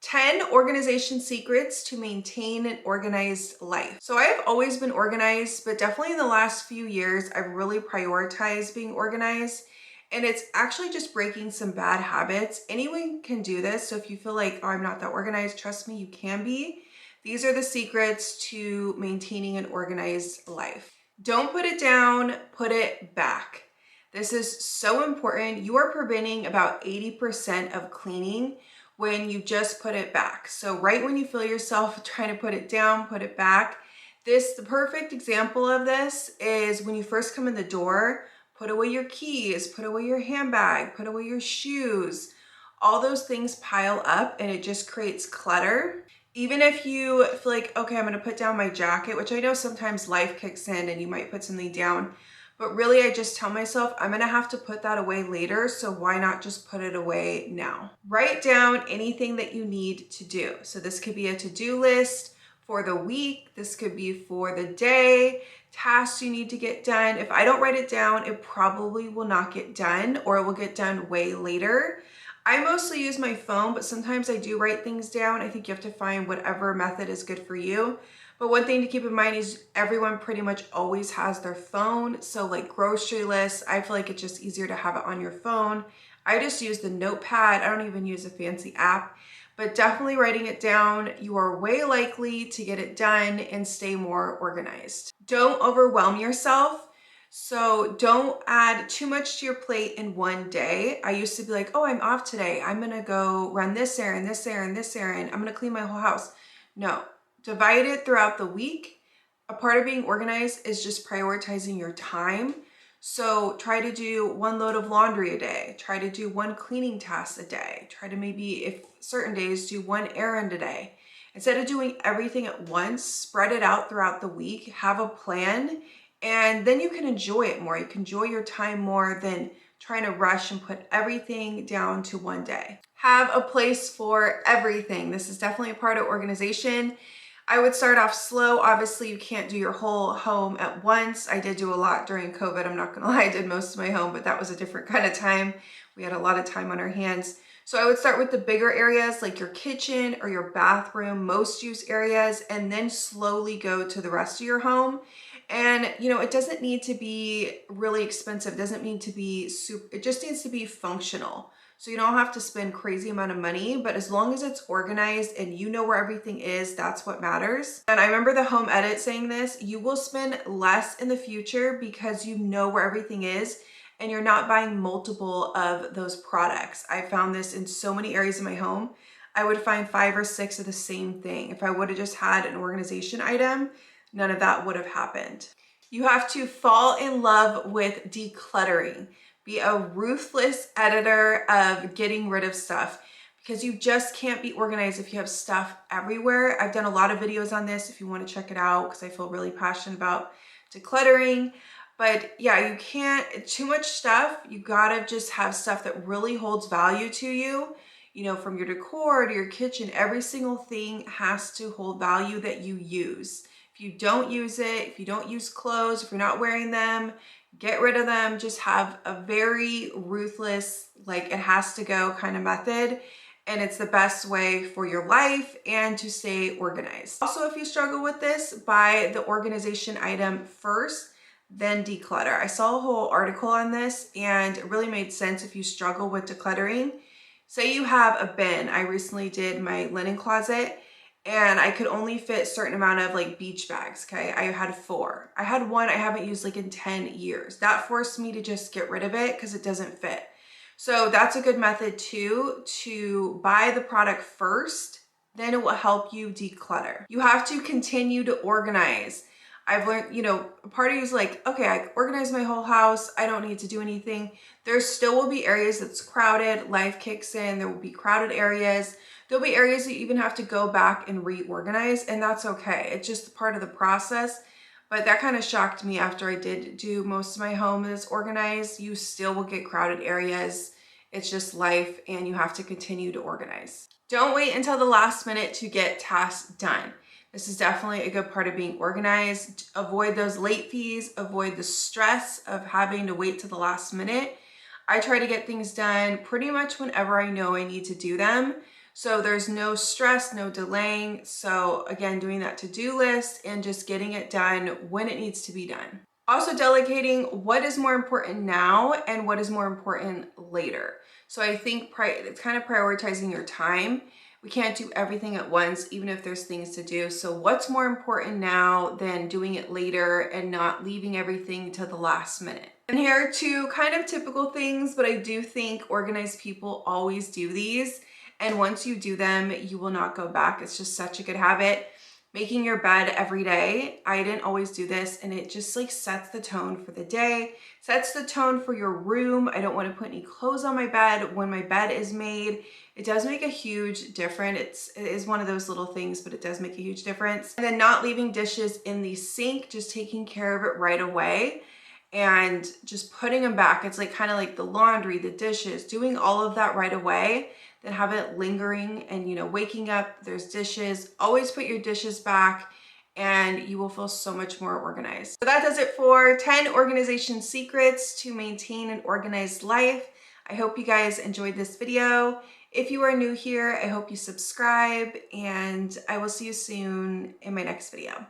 10 organization secrets to maintain an organized life. So I've always been organized, but definitely in the last few years, I've really prioritized being organized. And it's actually just breaking some bad habits. Anyone can do this. So if you feel like, oh, I'm not that organized, trust me, you can be. These are the secrets to maintaining an organized life. Don't put it down, put it back. This is so important. You are preventing about 80% of cleaning when you just put it back. So right when you feel yourself trying to put it down, put it back. The perfect example of this is when you first come in the door, put away your keys, put away your handbag, put away your shoes. All those things pile up and it just creates clutter. Even if you feel like, okay, I'm gonna put down my jacket, which I know sometimes life kicks in and you might put something down, but really I just tell myself I'm gonna have to put that away later, so why not just put it away now? Write down anything that you need to do. So this could be a to-do list for the week, this could be for the day, tasks you need to get done. If I don't write it down, it probably will not get done or it will get done way later. I mostly use my phone, but sometimes I do write things down. I think you have to find whatever method is good for you. But one thing to keep in mind is everyone pretty much always has their phone. So like grocery lists, I feel like it's just easier to have it on your phone. I just use the notepad. I don't even use a fancy app, but definitely writing it down, you are way likely to get it done and stay more organized. Don't overwhelm yourself. So don't add too much to your plate in one day. I used to be like, oh, I'm off today. I'm gonna go run this errand, this errand, this errand. I'm gonna clean my whole house. No, divide it throughout the week. A part of being organized is just prioritizing your time. So try to do one load of laundry a day. Try to do one cleaning task a day. Try to maybe, if certain days, do one errand a day. Instead of doing everything at once, spread it out throughout the week, have a plan, and then you can enjoy it more. You can enjoy your time more than trying to rush and put everything down to one day. Have a place for everything. This is definitely a part of organization. I would start off slow. Obviously, you can't do your whole home at once. I did do a lot during COVID. I'm not gonna lie, I did most of my home, but that was a different kind of time. We had a lot of time on our hands. So I would start with the bigger areas like your kitchen or your bathroom, most used areas, and then slowly go to the rest of your home. And you know, it doesn't need to be really expensive. It doesn't need to be super, it just needs to be functional. So you don't have to spend crazy amount of money, but as long as it's organized and you know where everything is, that's what matters. And I remember the home edit saying this, you will spend less in the future because you know where everything is and you're not buying multiple of those products. I found this in so many areas of my home. I would find 5 or 6 of the same thing. If I would have just had an organization item, none of that would have happened. You have to fall in love with decluttering. Be a ruthless editor of getting rid of stuff because you just can't be organized if you have stuff everywhere. I've done a lot of videos on this if you want to check it out because I feel really passionate about decluttering. But yeah, you can't, too much stuff. You gotta just have stuff that really holds value to you. You know, from your decor to your kitchen, every single thing has to hold value that you use. If you don't use it, if you don't use clothes, if you're not wearing them, get rid of them. Just have a very ruthless, like it has to go kind of method. And it's the best way for your life and to stay organized. Also, if you struggle with this, buy the organization item first, then declutter. I saw a whole article on this and it really made sense if you struggle with decluttering. Say you have a bin. I recently did my linen closet and I could only fit a certain amount of like beach bags, okay? I had 4. I had one I haven't used like in 10 years. That forced me to just get rid of it because it doesn't fit. So that's a good method too, to buy the product first, then it will help you declutter. You have to continue to organize. I've learned, you know, a part of you is like, okay, I organized my whole house. I don't need to do anything. There still will be areas that's crowded. Life kicks in. There will be crowded areas. There'll be areas that you even have to go back and reorganize, and that's okay. It's just part of the process. But that kind of shocked me after I did do most of my home is organized. You still will get crowded areas. It's just life, and you have to continue to organize. Don't wait until the last minute to get tasks done. This is definitely a good part of being organized. Avoid those late fees, avoid the stress of having to wait to the last minute. I try to get things done pretty much whenever I know I need to do them. So there's no stress, no delaying. So again, doing that to-do list and just getting it done when it needs to be done. Also delegating what is more important now and what is more important later. So I think it's kind of prioritizing your time. We can't do everything at once, even if there's things to do. So what's more important now than doing it later and not leaving everything to the last minute? And here are two kind of typical things, but I do think organized people always do these. And once you do them, you will not go back. It's just such a good habit. Making your bed every day. I didn't always do this, and it just like sets the tone for the day, sets the tone for your room. I don't want to put any clothes on my bed when my bed is made. It does make a huge difference. It is one of those little things, but it does make a huge difference. And then not leaving dishes in the sink, just taking care of it right away and just putting them back. It's like kind of like the laundry, the dishes, doing all of that right away, then have it lingering and, you know, waking up, there's dishes. Always put your dishes back and you will feel so much more organized. So that does it for 10 organization secrets to maintain an organized life. I hope you guys enjoyed this video. If you are new here, I hope you subscribe, and I will see you soon in my next video.